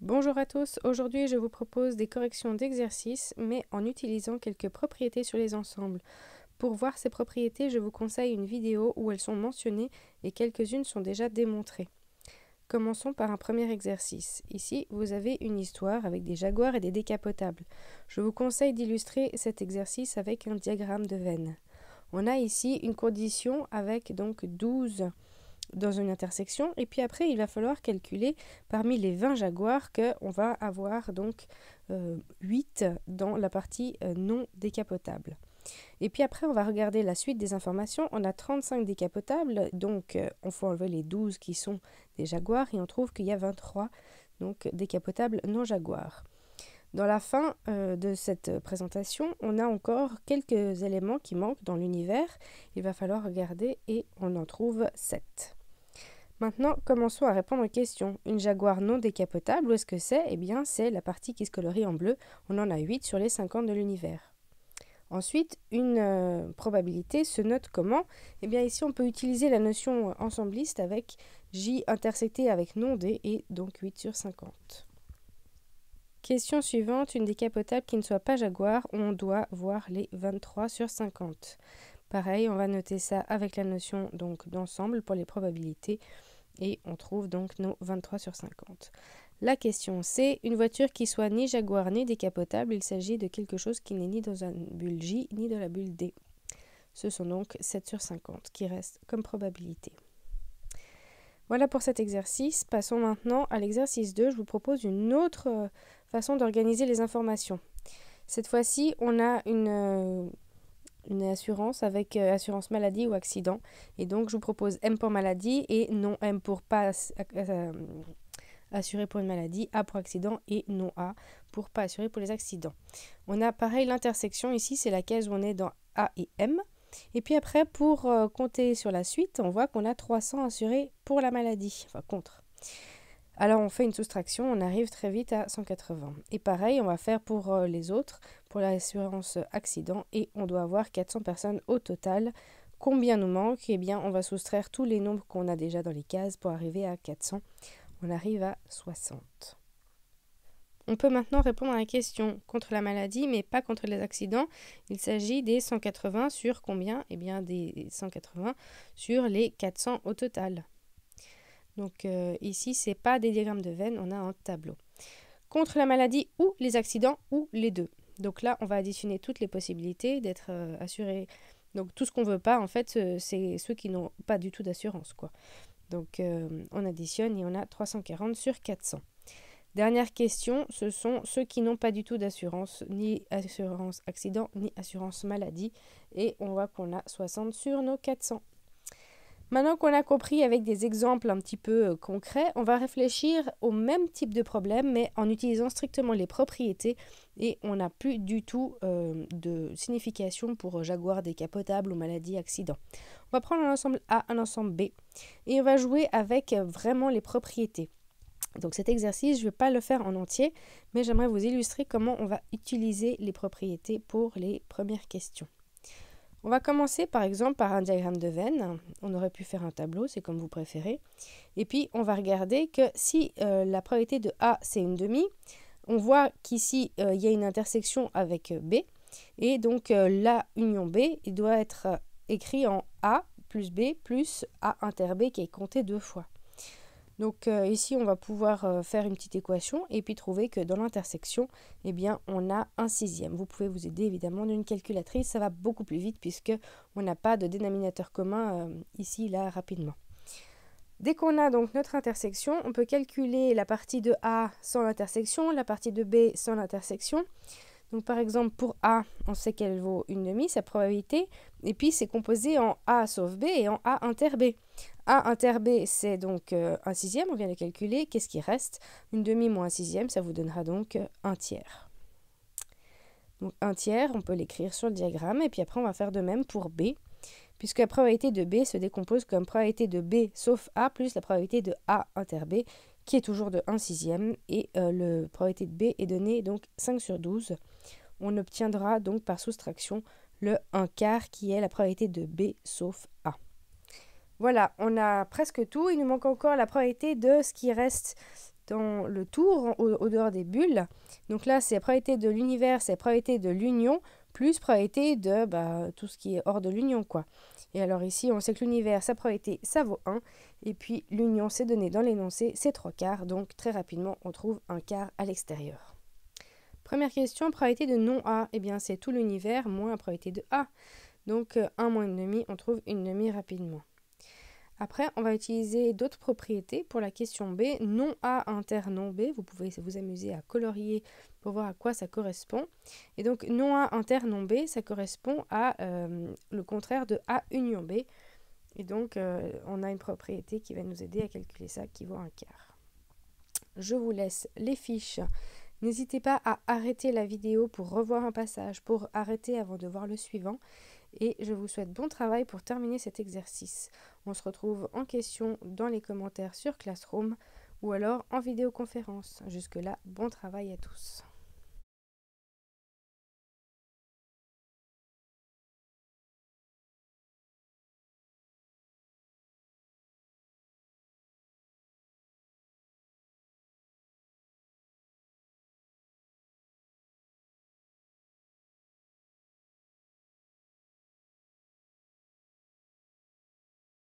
Bonjour à tous, aujourd'hui je vous propose des corrections d'exercices mais en utilisant quelques propriétés sur les ensembles. Pour voir ces propriétés, je vous conseille une vidéo où elles sont mentionnées et quelques-unes sont déjà démontrées. Commençons par un premier exercice. Ici, vous avez une histoire avec des jaguars et des décapotables. Je vous conseille d'illustrer cet exercice avec un diagramme de veine. On a ici une condition avec donc 12 dans une intersection et puis après il va falloir calculer parmi les 20 jaguars qu'on va avoir donc 8 dans la partie non décapotable. Et puis après on va regarder la suite des informations. On a 35 décapotables, donc on faut enlever les 12 qui sont des jaguars et on trouve qu'il y a 23 donc décapotables non jaguars. Dans la fin de cette présentation, on a encore quelques éléments qui manquent dans l'univers. Il va falloir regarder et on en trouve 7. Maintenant, commençons à répondre aux questions. Une jaguar non décapotable, où est-ce que c'est? Eh bien, c'est la partie qui se colorie en bleu. On en a 8 sur les 50 de l'univers. Ensuite, une probabilité se note comment? Eh bien, ici, on peut utiliser la notion ensembliste avec J intersecté avec non D et donc 8 sur 50. Question suivante, une décapotable qui ne soit pas jaguar, on doit voir les 23 sur 50. Pareil, on va noter ça avec la notion donc d'ensemble pour les probabilités et on trouve donc nos 23 sur 50. La question c'est une voiture qui soit ni jaguar ni décapotable, il s'agit de quelque chose qui n'est ni dans la bulle J ni dans la bulle D. Ce sont donc 7 sur 50 qui restent comme probabilité. Voilà pour cet exercice. Passons maintenant à l'exercice 2. Je vous propose une autre façon d'organiser les informations. Cette fois-ci, on a une assurance avec assurance maladie ou accident. Et donc, je vous propose M pour maladie et non M pour pas assuré pour une maladie, A pour accident et non A pour pas assuré pour les accidents. On a pareil l'intersection ici, c'est la case où on est dans A et M. Et puis après, pour compter sur la suite, on voit qu'on a 300 assurés pour la maladie, enfin contre. Alors on fait une soustraction, on arrive très vite à 180. Et pareil, on va faire pour les autres, pour l'assurance accident, et on doit avoir 400 personnes au total. Combien nous manque? Eh bien, on va soustraire tous les nombres qu'on a déjà dans les cases pour arriver à 400. On arrive à 60. On peut maintenant répondre à la question contre la maladie, mais pas contre les accidents. Il s'agit des 180 sur combien? Eh bien, des 180 sur les 400 au total. Donc ici, ce n'est pas des diagrammes de veine, on a un tableau. Contre la maladie ou les accidents ou les deux. Donc là, on va additionner toutes les possibilités d'être assuré. Donc tout ce qu'on ne veut pas, en fait, c'est ceux qui n'ont pas du tout d'assurance, quoi. Donc on additionne et on a 340 sur 400. Dernière question, ce sont ceux qui n'ont pas du tout d'assurance, ni assurance accident, ni assurance maladie. Et on voit qu'on a 60 sur nos 400. Maintenant qu'on a compris avec des exemples un petit peu concrets, on va réfléchir au même type de problème, mais en utilisant strictement les propriétés. Et on n'a plus du tout de signification pour jaguar décapotable ou maladie accident. On va prendre un ensemble A, un ensemble B, et on va jouer avec vraiment les propriétés. Donc cet exercice, je ne vais pas le faire en entier, mais j'aimerais vous illustrer comment on va utiliser les propriétés pour les premières questions. On va commencer par exemple par un diagramme de veine. On aurait pu faire un tableau, c'est comme vous préférez. Et puis on va regarder que si la probabilité de A c'est une demi, on voit qu'ici il y a une intersection avec B. Et donc la union B, il doit être écrit en A plus B plus A inter B qui est compté 2 fois. Donc ici, on va pouvoir faire une petite équation et puis trouver que dans l'intersection, eh bien, on a un sixième. Vous pouvez vous aider évidemment d'une calculatrice, ça va beaucoup plus vite puisque on n'a pas de dénominateur commun ici, là, rapidement. Dès qu'on a donc notre intersection, on peut calculer la partie de A sans l'intersection, la partie de B sans l'intersection. Donc par exemple pour A, on sait qu'elle vaut une demi, sa probabilité, et puis c'est composé en A sauf B et en A inter B. A inter B, c'est donc un sixième, on vient de calculer. Qu'est-ce qui reste? Une demi moins un sixième, ça vous donnera donc un tiers. Donc un tiers, on peut l'écrire sur le diagramme, et puis après on va faire de même pour B, puisque la probabilité de B se décompose comme probabilité de B sauf A plus la probabilité de A inter B, qui est toujours de 1 sixième, et la probabilité de B est donnée donc 5 sur 12. On obtiendra donc par soustraction le 1 quart qui est la probabilité de B sauf A. Voilà, on a presque tout. Il nous manque encore la probabilité de ce qui reste dans le tour, au dehors des bulles. Donc là, c'est la probabilité de l'univers, c'est la probabilité de l'union, plus probabilité de tout ce qui est hors de l'union, quoi. Et alors ici, on sait que l'univers, sa probabilité, ça vaut 1. Et puis l'union, c'est donné dans l'énoncé, c'est 3/4. Donc très rapidement, on trouve un quart à l'extérieur. Première question, probabilité de non A. Eh bien, c'est tout l'univers moins la probabilité de A. Donc 1 moins 1/2, on trouve 1/2 rapidement. Après, on va utiliser d'autres propriétés pour la question B. Non A inter non B. Vous pouvez vous amuser à colorier pour voir à quoi ça correspond. Et donc, non A inter non B, ça correspond à le contraire de A union B. Et donc, on a une propriété qui va nous aider à calculer ça, qui vaut 1/4. Je vous laisse les fiches. N'hésitez pas à arrêter la vidéo pour revoir un passage, pour arrêter avant de voir le suivant. Et je vous souhaite bon travail pour terminer cet exercice. On se retrouve en question dans les commentaires sur Classroom ou alors en vidéoconférence. Jusque-là, bon travail à tous.